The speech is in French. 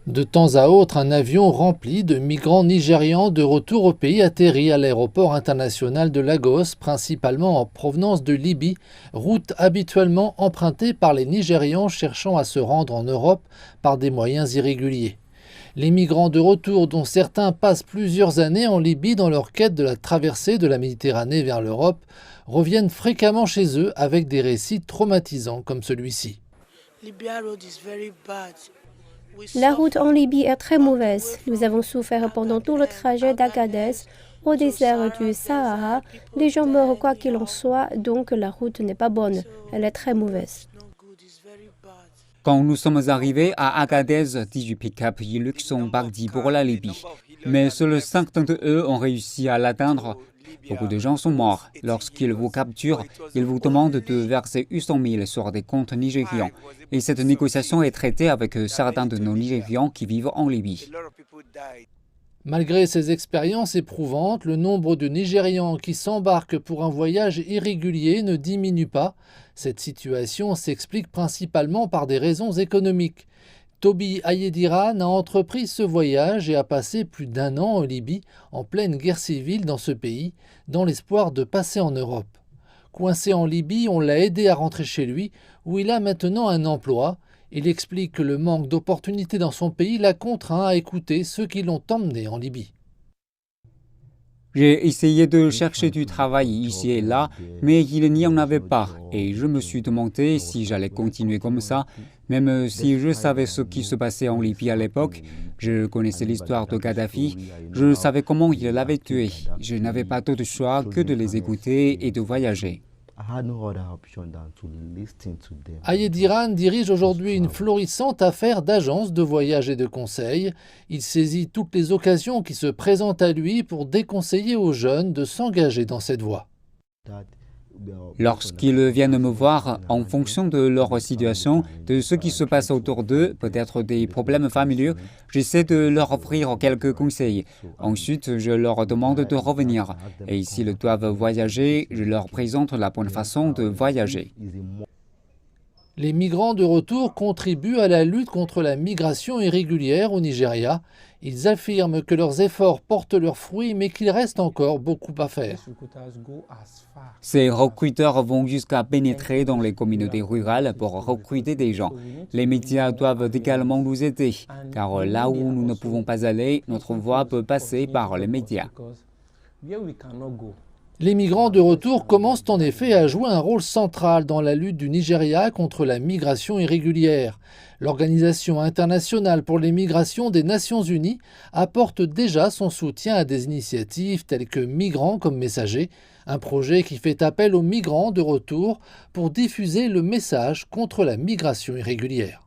De temps à autre, un avion rempli de migrants nigérians de retour au pays atterrit à l'aéroport international de Lagos, principalement en provenance de Libye, route habituellement empruntée par les Nigérians cherchant à se rendre en Europe par des moyens irréguliers. Les migrants de retour, dont certains passent plusieurs années en Libye dans leur quête de la traversée de la Méditerranée vers l'Europe, reviennent fréquemment chez eux avec des récits traumatisants comme celui-ci. La route en Libye est très mauvaise. Nous avons souffert pendant tout le trajet d'Agadez au désert du Sahara. Les gens meurent quoi qu'il en soit, donc la route n'est pas bonne. Elle est très mauvaise. Quand nous sommes arrivés à Agadez, 18 pick-up Hilux sont partis pour la Libye. Mais seuls 5 d'entre eux ont réussi à l'atteindre. Beaucoup de gens sont morts. Lorsqu'ils vous capturent, ils vous demandent de verser 800 000 sur des comptes nigérians. Et cette négociation est traitée avec certains de nos Nigérians qui vivent en Libye. Malgré ces expériences éprouvantes, le nombre de Nigérians qui s'embarquent pour un voyage irrégulier ne diminue pas. Cette situation s'explique principalement par des raisons économiques. Toby Ayediran a entrepris ce voyage et a passé plus d'1 an en Libye, en pleine guerre civile dans ce pays, dans l'espoir de passer en Europe. Coincé en Libye, on l'a aidé à rentrer chez lui, où il a maintenant un emploi. Il explique que le manque d'opportunités dans son pays l'a contraint à écouter ceux qui l'ont emmené en Libye. J'ai essayé de chercher du travail ici et là, mais il n'y en avait pas. Et je me suis demandé si j'allais continuer comme ça, même si je savais ce qui se passait en Libye à l'époque. Je connaissais l'histoire de Kadhafi, je savais comment il l'avait tué. Je n'avais pas d'autre choix que de les écouter et de voyager. Ayediran dirige aujourd'hui une florissante affaire d'agence de voyage et de conseil. Il saisit toutes les occasions qui se présentent à lui pour déconseiller aux jeunes de s'engager dans cette voie. Lorsqu'ils viennent me voir, en fonction de leur situation, de ce qui se passe autour d'eux, peut-être des problèmes familiaux, j'essaie de leur offrir quelques conseils. Ensuite, je leur demande de revenir. Et s'ils doivent voyager, je leur présente la bonne façon de voyager. Les migrants de retour contribuent à la lutte contre la migration irrégulière au Nigeria. Ils affirment que leurs efforts portent leurs fruits, mais qu'il reste encore beaucoup à faire. Ces recruteurs vont jusqu'à pénétrer dans les communautés rurales pour recruter des gens. Les médias doivent également nous aider, car là où nous ne pouvons pas aller, notre voix peut passer par les médias. Les migrants de retour commencent en effet à jouer un rôle central dans la lutte du Nigeria contre la migration irrégulière. L'Organisation internationale pour les migrations des Nations Unies apporte déjà son soutien à des initiatives telles que Migrants comme messagers, un projet qui fait appel aux migrants de retour pour diffuser le message contre la migration irrégulière.